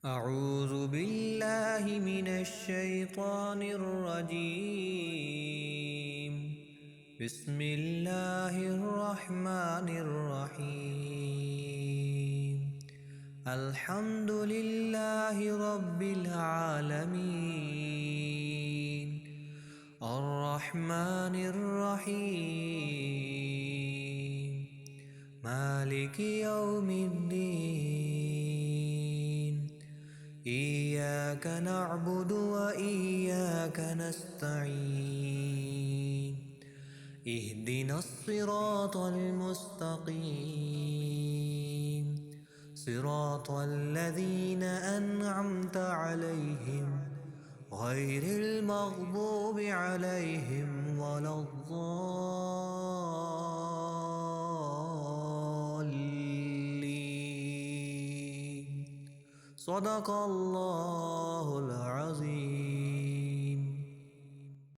أعوذ بالله من الشيطان الرجيم. بسم الله الرحمن الرحيم. الحمد لله رب العالمين، الرحمن الرحيم، مالك يوم الدين. إياك نعبد وإياك نستعين. اهدنا الصراط المستقيم، صراط الذين أنعمت عليهم غير المغضوب عليهم ولا الضالين. صدق الله